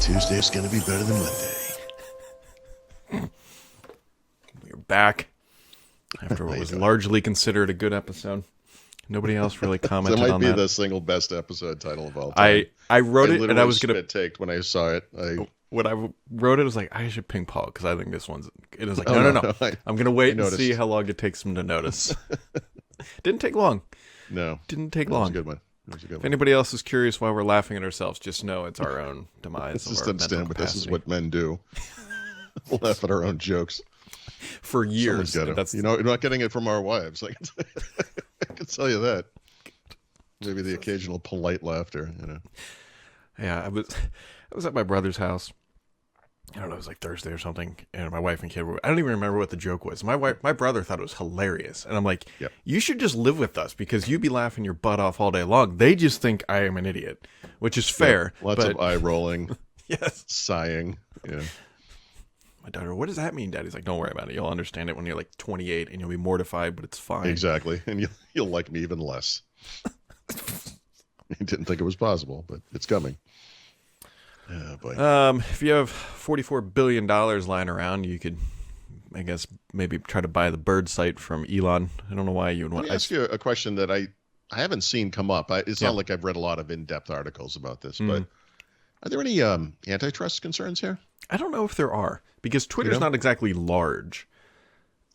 Tuesday's going to be better than Monday. We're back after what was largely considered a good episode. Nobody else really commented on that. That might be the single best episode title of all time. I wrote it and I was going to spit-taked when I saw it. When I wrote it, I was like, I should ping Paul because I think this one's... It was like, no. I'm going to wait and see how long it takes him to notice. Didn't take long. No. Didn't take long. It was a good one. If anybody else is curious why we're laughing at ourselves, just know it's our own demise. Just understand, but this is what men do. Laugh at our own jokes. For years. That's... you're not getting it from our wives. I can tell you that. Maybe the occasional polite laughter, Yeah, I was at my brother's house. I don't know, it was like Thursday or something, and my wife and kid were... I don't even remember what the joke was. My brother thought it was hilarious, and I'm like, yep. You should just live with us, because you be laughing your butt off all day long. They just think I am an idiot, which is fair. Yep. Lots of eye rolling. Yes. Sighing. Yeah. My daughter, what does that mean, Daddy's like, don't worry about it. You'll understand it when you're like 28, and you'll be mortified, but it's fine. Exactly, and you'll like me even less. He didn't think it was possible, but it's coming. Oh, boy. If you have $44 billion lying around, you could, I guess, maybe try to buy the bird site from Elon. I don't know why you would want... Let me ask you a question that I haven't seen come up. It's not like I've read a lot of in-depth articles about this, but are there any antitrust concerns here? I don't know if there are, because Twitter's not exactly large.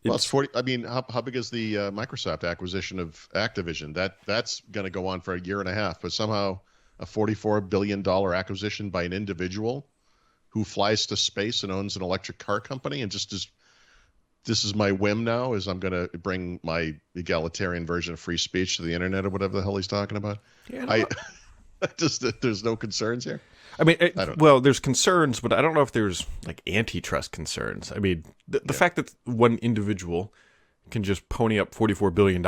Well, it's 40. I mean, how big is the Microsoft acquisition of Activision? That's going to go on for a year and a half, but somehow a $44 billion acquisition by an individual who flies to space and owns an electric car company and just this is my whim now, is I'm going to bring my egalitarian version of free speech to the internet or whatever the hell he's talking about. Yeah, there's no concerns here. I mean, there's concerns, but I don't know if there's like antitrust concerns. I mean, the fact that one individual can just pony up $44 billion,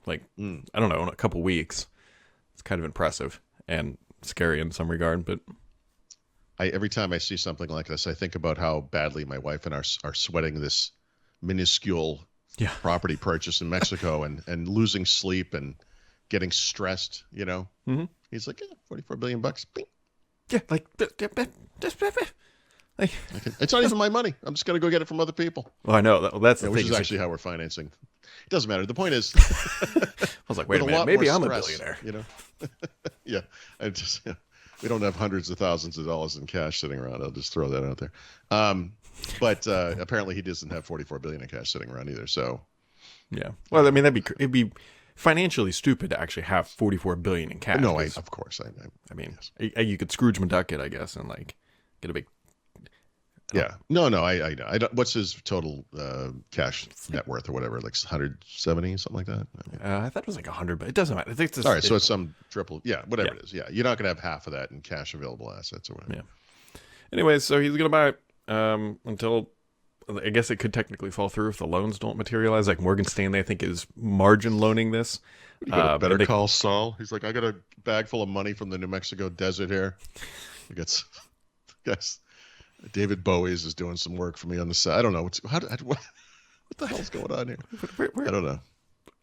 like, I don't know, in a couple weeks, it's kind of impressive and scary in some regard. But every time I see something like this, I think about how badly my wife and I are sweating this minuscule property purchase in Mexico and losing sleep and getting stressed, Mm-hmm. He's like, $44 billion bucks. Bing. Yeah, like, it's not even my money. I'm just going to go get it from other people. Well, I know. That's the thing. Which is actually how we're financing. It doesn't matter. The point is... I was like, wait a minute. Maybe I'm a billionaire. Yeah. We don't have hundreds of thousands of dollars in cash sitting around. I'll just throw that out there. But apparently he doesn't have $44 billion in cash sitting around either. So... Yeah. Well, I mean, it'd be financially stupid to actually have $44 billion in cash. No, of course. I mean, yes. You could Scrooge McDuck it, I guess, and like get a big. Yeah. No. I don't. What's his total cash net worth or whatever? Like 170, something like that. I thought it was like 100, but it doesn't matter. I think all right. So it's some triple. Yeah. Whatever it is. Yeah. You're not going to have half of that in cash available assets or whatever. Yeah. Anyways, so he's going to buy it until. I guess it could technically fall through if the loans don't materialize. Like Morgan Stanley, I think, is margin loaning this. You better call Saul. He's like, I got a bag full of money from the New Mexico desert here. Guys, David Bowie's is doing some work for me on the side. I don't know. What the hell's going on here? I don't know.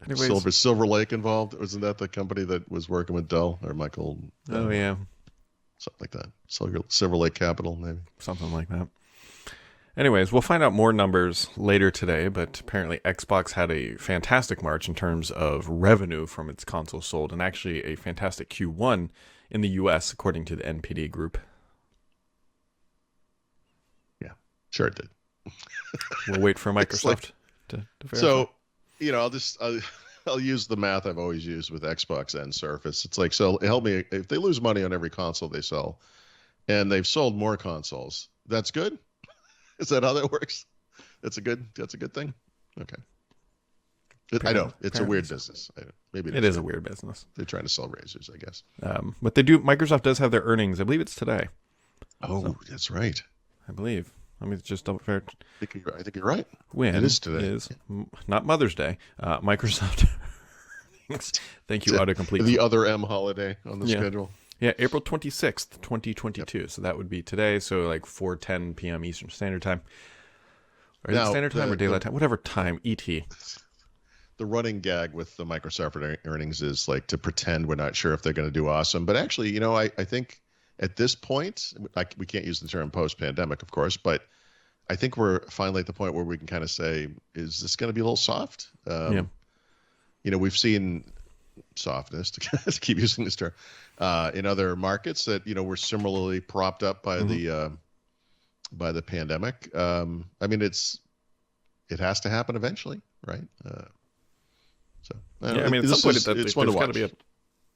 Anyways. Silver Lake involved? Wasn't that the company that was working with Dell or Michael? Oh, yeah. Something like that. Silver Lake Capital, maybe. Something like that. Anyways, we'll find out more numbers later today, but apparently Xbox had a fantastic March in terms of revenue from its consoles sold, and actually a fantastic Q1 in the U.S., according to the NPD group. Yeah, sure it did. We'll wait for Microsoft to verify. So, I'll use the math I've always used with Xbox and Surface. It's like, so help me, if they lose money on every console they sell, and they've sold more consoles, that's good? Is that how that works? That's a good thing? Okay. I know. It's a weird business. Maybe it is a weird business. They're trying to sell razors, I guess. But Microsoft does have their earnings. I believe it's today. Oh, so, that's right. I believe. Let me just double fair. I think you're right. When it is today. Is not Mother's Day. Microsoft earnings. Thank you, autocomplete. The other M holiday on the schedule. Yeah, April 26th, 2022. Yep. So that would be today. So like 4:10 p.m. Eastern Standard Time. Or Standard Time or Daylight Time? Whatever time, ET. The running gag with the Microsoft earnings is like to pretend we're not sure if they're going to do awesome. But actually, I think at this point, like we can't use the term post-pandemic, of course, but I think we're finally at the point where we can kind of say, is this going to be a little soft? Yeah. We've seen softness, to keep using this term, in other markets that, were similarly propped up by the pandemic. I mean, it has to happen eventually, right? I mean, at some point, there's got to be a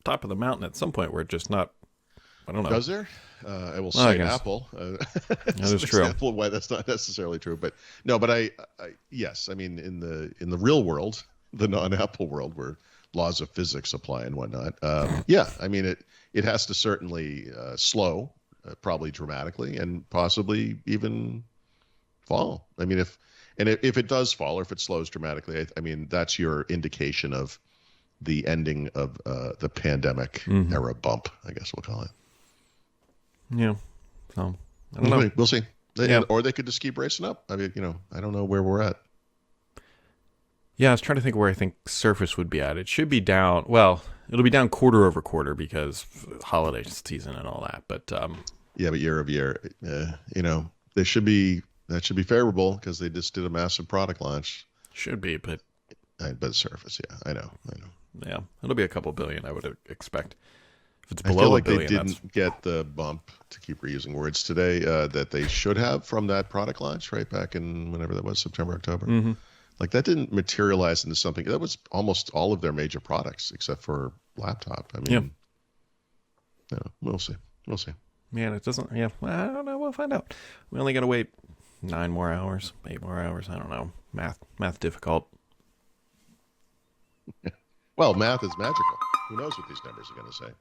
top of the mountain at some point where it's just not. I don't know. Does there? I will say Apple. That is true. Example of why that's not necessarily true, but no. But I yes, I mean in the real world, the non-Apple world, where laws of physics apply and whatnot. Yeah, I mean it has to certainly slow, probably dramatically, and possibly even fall. I mean if it does fall, or if it slows dramatically, I mean that's your indication of the ending of the pandemic era bump, I guess we'll call it. Yeah. So, I don't know. We'll see. Or they could just keep racing up. I mean, I don't know where we're at. Yeah, I was trying to think where I think Surface would be at. It should be down. Well, it'll be down quarter over quarter because holiday season and all that. But yeah, but year over year, that should be favorable because they just did a massive product launch. Should be, but Surface, yeah, I know. Yeah, it'll be a couple billion, I would expect. If it's I below feel like $1 billion, they didn't get the bump, to keep reusing words today, that they should have from that product launch right back in whenever that was, September, October. Like that didn't materialize into something. That was almost all of their major products except for laptop. I mean, we'll see. Man, it doesn't. Yeah, I don't know. We'll find out. We only got to wait 9 more hours, 8 more hours. I don't know. Math difficult. Well, math is magical. Who knows what these numbers are going to say?